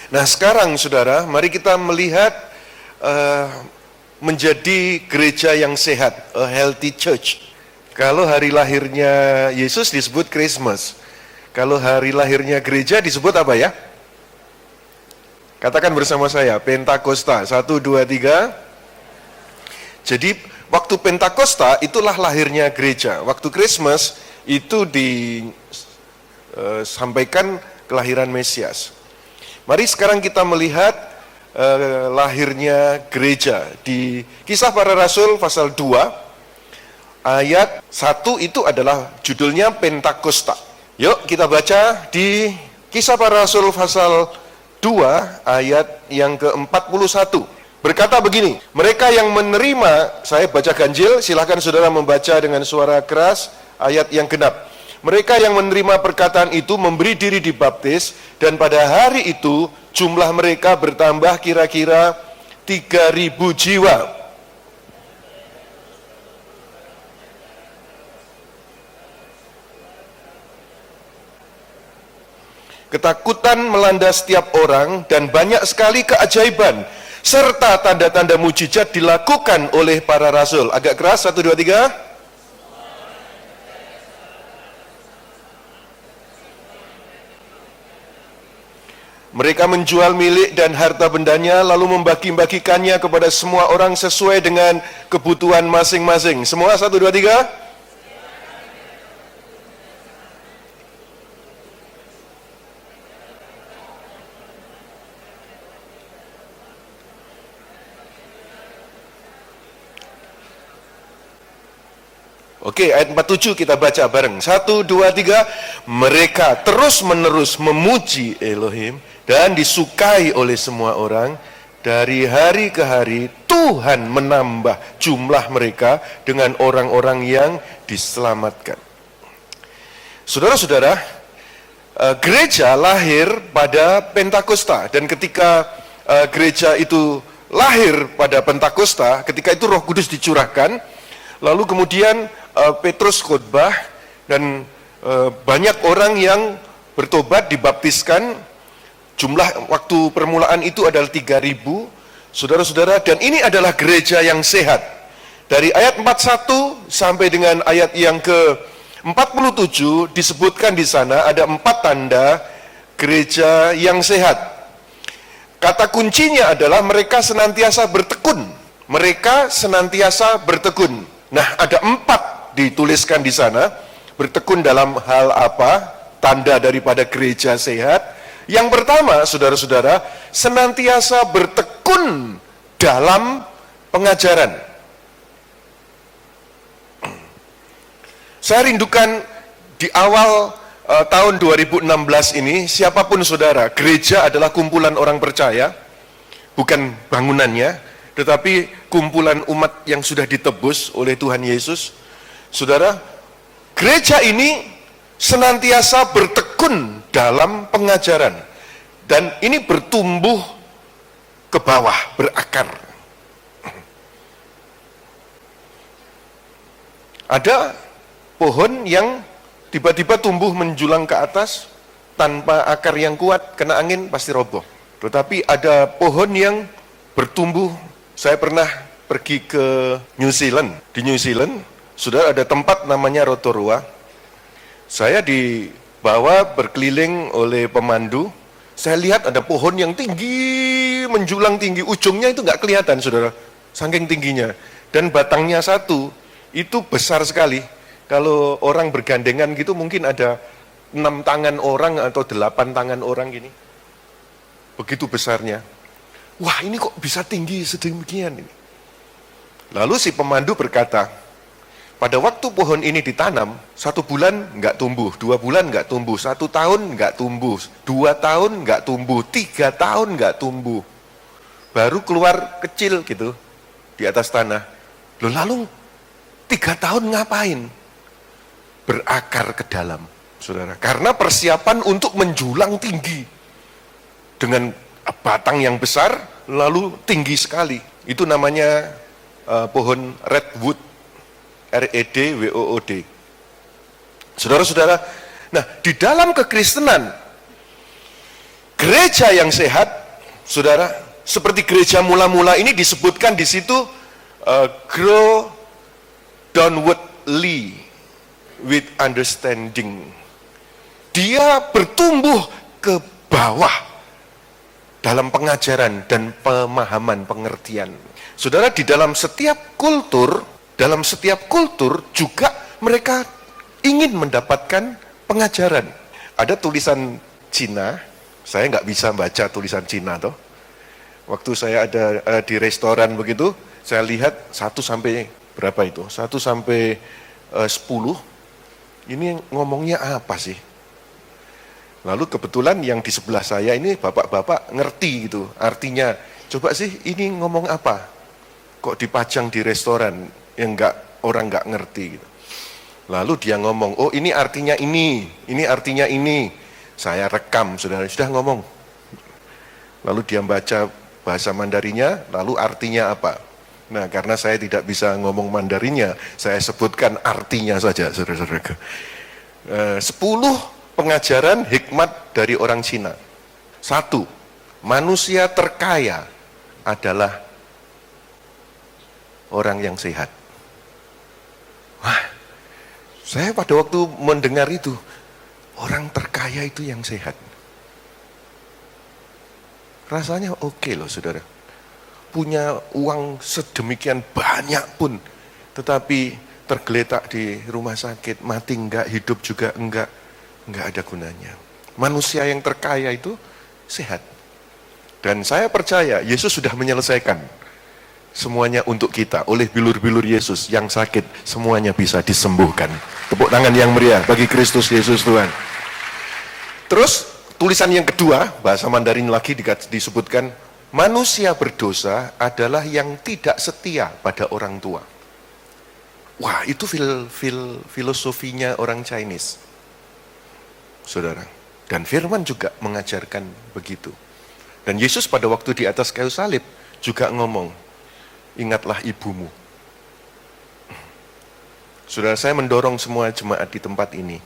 Nah sekarang saudara, mari kita melihat menjadi gereja yang sehat, a healthy church. Kalau hari lahirnya Yesus disebut Christmas. Kalau hari lahirnya gereja disebut apa ya? Katakan bersama saya, Pentakosta. 1, 2, 3. Jadi waktu Pentakosta itulah lahirnya gereja. Waktu Christmas itu disampaikan kelahiran Mesias. Mari sekarang kita melihat lahirnya gereja. Di Kisah Para Rasul pasal 2, ayat 1 itu adalah judulnya Pentakosta. Yuk kita baca di Kisah Para Rasul pasal 2 ayat yang ke-41. Berkata begini, mereka yang menerima, saya baca ganjil, silakan saudara membaca dengan suara keras ayat yang genap. Mereka yang menerima perkataan itu memberi diri dibaptis, dan pada hari itu jumlah mereka bertambah kira-kira 3.000 jiwa. Ketakutan melanda setiap orang dan banyak sekali keajaiban serta tanda-tanda mujizat dilakukan oleh para rasul. Agak keras, 1, 2, 3. Mereka menjual milik dan harta bendanya lalu membagi-bagikannya kepada semua orang sesuai dengan kebutuhan masing-masing. Semua 1, 2, 3. Oke, ayat 47 kita baca bareng. 1, 2, 3. Mereka terus-menerus memuji Elohim dan disukai oleh semua orang. Dari hari ke hari Tuhan menambah jumlah mereka dengan orang-orang yang diselamatkan. Saudara-saudara, gereja lahir pada Pentakosta, dan ketika gereja itu lahir pada Pentakosta, ketika itu Roh Kudus dicurahkan, lalu kemudian Petrus khotbah dan banyak orang yang bertobat dibaptiskan. Jumlah waktu permulaan itu adalah 3.000, saudara-saudara, dan ini adalah gereja yang sehat. Dari ayat 41 sampai dengan ayat yang ke-47 disebutkan di sana ada 4 tanda gereja yang sehat. Kata kuncinya adalah mereka senantiasa bertekun. Mereka senantiasa bertekun. Nah, ada 4 dituliskan di sana. Bertekun dalam hal apa? Tanda daripada gereja sehat. Yang pertama, saudara-saudara, senantiasa bertekun dalam pengajaran. Saya rindukan di awal tahun 2016 ini, siapapun saudara, gereja adalah kumpulan orang percaya, bukan bangunannya, tetapi kumpulan umat yang sudah ditebus oleh Tuhan Yesus. Saudara, gereja ini senantiasa bertekun dalam pengajaran, dan ini bertumbuh ke bawah, berakar. Ada pohon yang tiba-tiba tumbuh menjulang ke atas tanpa akar yang kuat, kena angin pasti roboh. Tetapi ada pohon yang bertumbuh. Saya pernah pergi ke New Zealand. Di New Zealand, saudara, ada tempat namanya Rotorua. Saya dibawa berkeliling oleh pemandu. Saya lihat ada pohon yang tinggi, menjulang tinggi. Ujungnya itu nggak kelihatan, saudara, saking tingginya. Dan batangnya satu, itu besar sekali. Kalau orang bergandengan gitu mungkin ada 6 tangan orang atau 8 tangan orang gini. Begitu besarnya. Wah, ini kok bisa tinggi sedemikian ini. Lalu si pemandu berkata, pada waktu pohon ini ditanam, 1 bulan nggak tumbuh, 2 bulan nggak tumbuh, 1 tahun nggak tumbuh, 2 tahun nggak tumbuh, 3 tahun nggak tumbuh. Baru keluar kecil gitu di atas tanah. Loh, lalu 3 tahun ngapain? Berakar ke dalam, saudara. Karena persiapan untuk menjulang tinggi. Dengan batang yang besar, lalu tinggi sekali. Itu namanya pohon redwood. REDWOOD. Saudara-saudara, nah di dalam kekristenan, gereja yang sehat Saudara, seperti gereja mula-mula ini disebutkan di situ, grow downwardly with understanding. Dia bertumbuh ke bawah dalam pengajaran dan pemahaman pengertian. Saudara, di dalam setiap kultur juga mereka ingin mendapatkan pengajaran. Ada tulisan Cina, saya nggak bisa baca tulisan Cina toh. Waktu saya ada di restoran begitu, saya lihat 1 sampai berapa itu? 1 sampai 10. Ini ngomongnya apa sih? Lalu kebetulan yang di sebelah saya ini bapak-bapak ngerti gitu. Artinya, coba sih ini ngomong apa? Kok dipajang di restoran yang orang nggak ngerti gitu. Lalu dia ngomong, oh ini artinya ini artinya ini. Saya rekam, sudah ngomong. Lalu dia baca bahasa Mandarinya, lalu artinya apa? Nah, karena saya tidak bisa ngomong Mandarinya, saya sebutkan artinya saja, saudara-saudara. 10 pengajaran hikmat dari orang Cina. 1, manusia terkaya adalah orang yang sehat. Wah, saya pada waktu mendengar itu, orang terkaya itu yang sehat. Rasanya oke loh, saudara. Punya uang sedemikian banyak pun, tetapi tergeletak di rumah sakit, mati enggak, hidup juga enggak ada gunanya. Manusia yang terkaya itu sehat. Dan saya percaya Yesus sudah menyelesaikan semuanya untuk kita. Oleh bilur-bilur Yesus yang sakit, semuanya bisa disembuhkan. Tepuk tangan yang meriah bagi Kristus Yesus Tuhan. Terus tulisan yang kedua, bahasa Mandarin lagi disebutkan, manusia berdosa adalah yang tidak setia pada orang tua. Wah, itu filosofinya orang Chinese, saudara. Dan firman juga mengajarkan begitu. Dan Yesus pada waktu di atas kayu salib juga ngomong, ingatlah ibumu. Saudara, saya mendorong semua jemaat di tempat ini,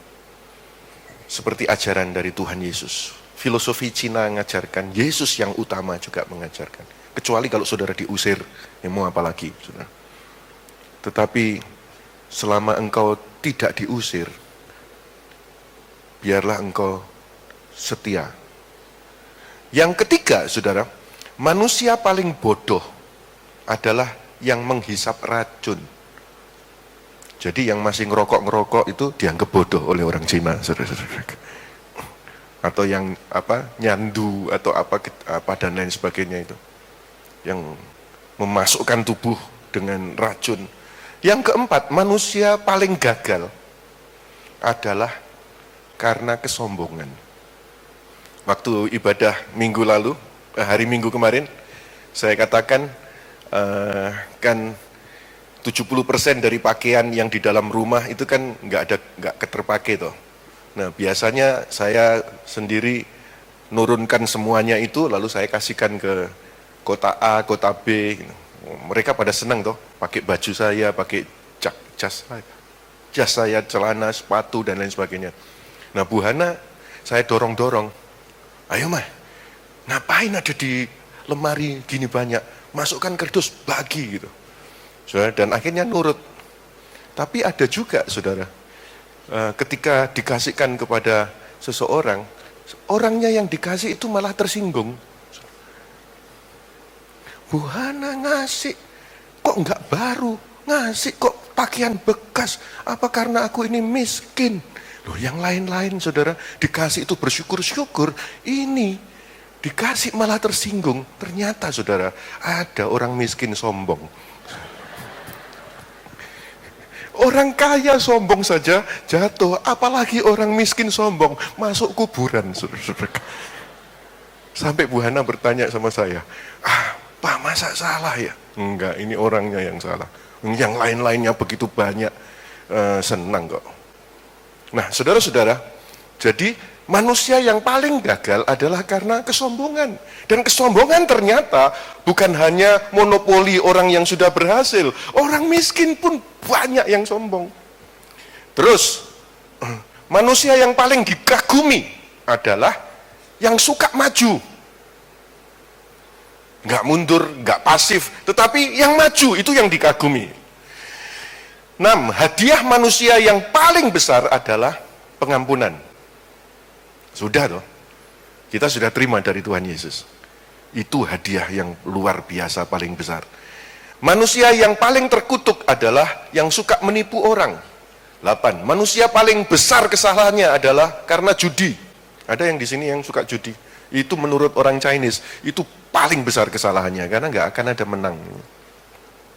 seperti ajaran dari Tuhan Yesus. Filosofi Cina mengajarkan, Yesus yang utama juga mengajarkan. Kecuali kalau saudara diusir, ya mau apa lagi, saudara. Tetapi selama engkau tidak diusir, biarlah engkau setia. Yang ketiga, saudara, manusia paling bodoh adalah yang menghisap racun. Jadi yang masih ngerokok itu dianggap bodoh oleh orang Cina, saudara-saudara. Atau yang nyandu atau apa dan lain sebagainya itu, yang memasukkan tubuh dengan racun. Yang keempat, manusia paling gagal adalah karena kesombongan. Waktu ibadah minggu lalu, hari Minggu kemarin, saya katakan kan 70% dari pakaian yang di dalam rumah itu kan nggak terpakai toh. Nah, biasanya saya sendiri nurunkan semuanya itu, lalu saya kasihkan ke kota A, kota B. Mereka pada senang toh, pakai baju saya, pakai jas saya, celana, sepatu dan lain sebagainya. Nah, Bu Hana saya dorong, ayo mah, ngapain ada di lemari gini banyak? Masukkan kardus, bagi gitu. Saudara, dan akhirnya nurut. Tapi ada juga, saudara, ketika dikasihkan kepada seseorang, orangnya yang dikasih itu malah tersinggung. Bu Hana ngasih, kok enggak baru? Ngasih kok pakaian bekas? Apa karena aku ini miskin? Loh, yang lain-lain, saudara, dikasih itu bersyukur-syukur. Ini dikasih malah tersinggung. Ternyata, saudara, ada orang miskin sombong. Orang kaya sombong saja jatuh, apalagi orang miskin sombong masuk kuburan, saudara. Sampai Bu Hana bertanya sama saya, Pak, masa salah ya? Enggak, ini orangnya yang salah. Yang lain-lainnya begitu banyak, senang kok. Nah, saudara-saudara, jadi manusia yang paling gagal adalah karena kesombongan. Dan kesombongan ternyata bukan hanya monopoli orang yang sudah berhasil. Orang miskin pun banyak yang sombong. Terus, manusia yang paling dikagumi adalah yang suka maju. nggak mundur, nggak pasif, tetapi yang maju itu yang dikagumi. 6. Hadiah manusia yang paling besar adalah pengampunan. Sudah toh, kita sudah terima dari Tuhan Yesus. Itu hadiah yang luar biasa paling besar. Manusia yang paling terkutuk adalah yang suka menipu orang. 8. Manusia paling besar kesalahannya adalah karena judi. Ada yang di sini yang suka judi. Itu menurut orang Chinese, itu paling besar kesalahannya, karena nggak akan ada menang.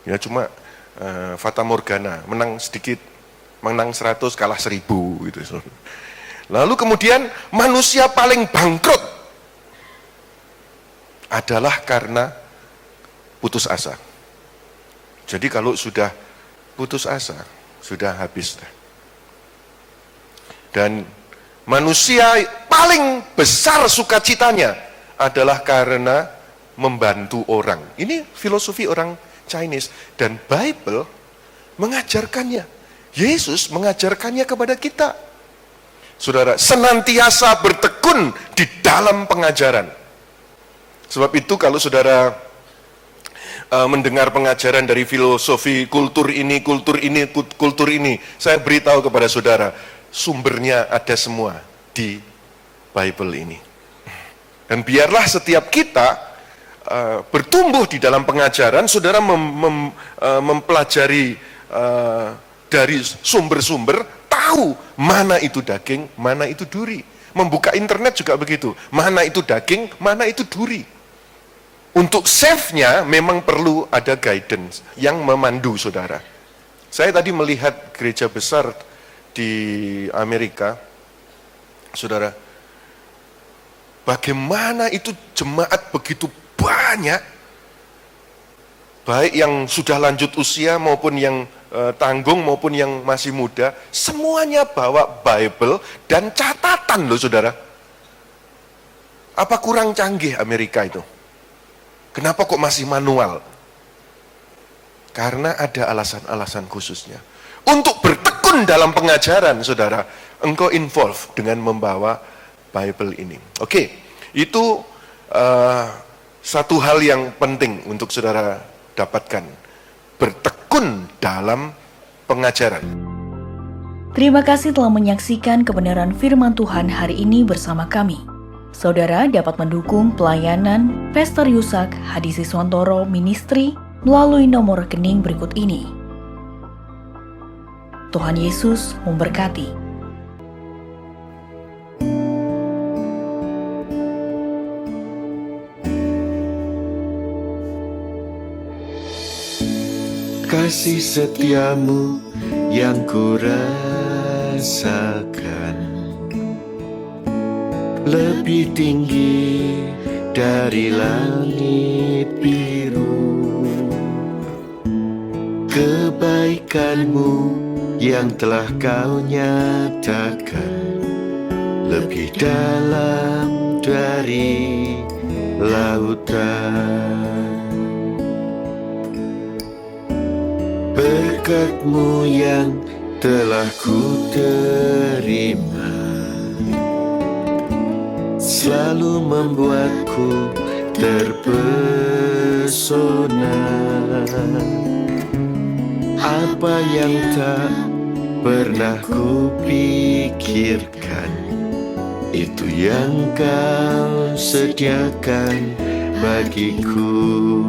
Ya cuma fata morgana, menang sedikit, menang 100, kalah 1000 gitu. Lalu kemudian manusia paling bangkrut adalah karena putus asa. Jadi kalau sudah putus asa, sudah habis. Dan manusia paling besar sukacitanya adalah karena membantu orang. Ini filosofi orang Chinese. Dan Bible mengajarkannya. Yesus mengajarkannya kepada kita. Saudara, senantiasa bertekun di dalam pengajaran. Sebab itu kalau saudara mendengar pengajaran dari filosofi kultur ini, saya beritahu kepada saudara, sumbernya ada semua di Bible ini. Dan biarlah setiap kita bertumbuh di dalam pengajaran, saudara mempelajari dari sumber-sumber, tahu mana itu daging, mana itu duri. Membuka internet juga begitu, mana itu daging, mana itu duri. Untuk save-nya memang perlu ada guidance yang memandu saudara. Saya tadi melihat gereja besar di Amerika, saudara, bagaimana itu jemaat begitu banyak, baik yang sudah lanjut usia maupun yang tanggung maupun yang masih muda, semuanya bawa Bible dan catatan loh saudara. Apa kurang canggih Amerika itu? Kenapa kok masih manual? Karena ada alasan-alasan khususnya. Untuk bertekun dalam pengajaran, saudara, engkau involve dengan membawa Bible ini. Oke, itu satu hal yang penting untuk saudara dapatkan. Bertekun dalam pengajaran. Terima kasih telah menyaksikan kebenaran firman Tuhan hari ini bersama kami. Saudara dapat mendukung pelayanan Pastor Yusak Hadisiswantoro Ministry melalui nomor rekening berikut ini. Tuhan Yesus memberkati. Kasih setiamu yang ku rasakan lebih tinggi dari langit biru. Kebaikanmu yang telah kau nyatakan lebih dalam dari lautan. Berkat-Mu yang telah ku terima selalu membuatku terpesona. Apa yang tak pernah ku pikirkan, itu yang kau sediakan bagiku.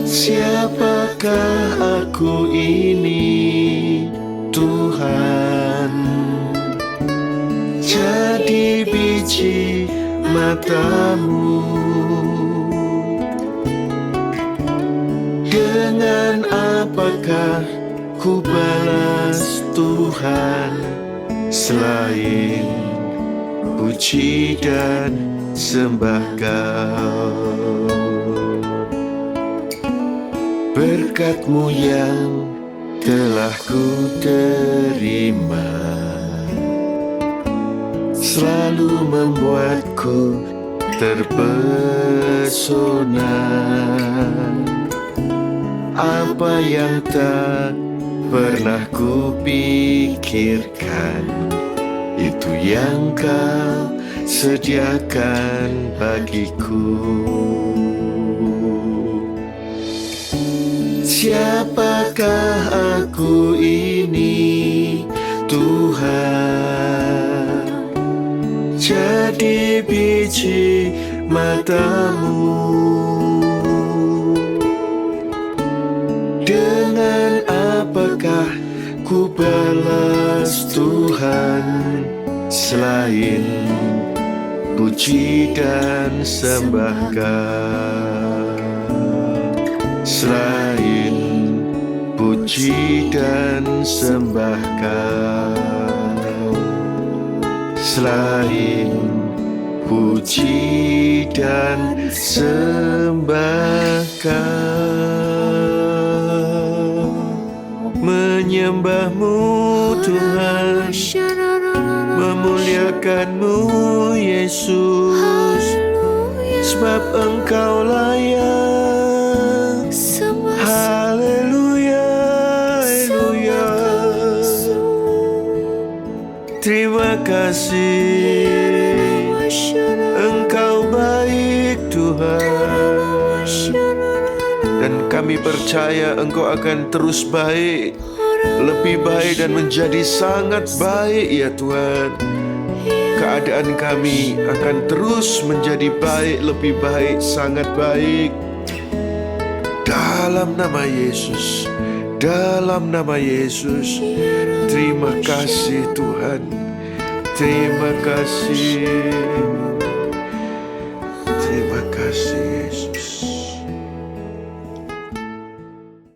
Siapakah aku ini, Tuhan? Jadi biji mata-Mu. Dengan apakah ku balas Tuhan selain puji dan sembah Kau? Berkat-Mu yang telah ku terima selalu membuatku terpesona. Apa yang tak pernah ku pikirkan, itu yang Kau sediakan bagiku. Siapakah aku ini, Tuhan? Jadi biji mata-Mu. Dengan apakah ku balas Tuhan selain puji dan sembahkan? Selain puji dan sembahkan, selain puji dan sembahkan, menyembah-Mu Tuhan, memuliakan-Mu Yesus, sebab Engkau layak. Haleluya, haleluya. Terima kasih, Engkau baik Tuhan, dan kami percaya Engkau akan terus baik, lebih baik dan menjadi sangat baik ya Tuhan. Keadaan kami akan terus menjadi baik, lebih baik, sangat baik. Dalam nama Yesus, dalam nama Yesus. Terima kasih Tuhan, terima kasih.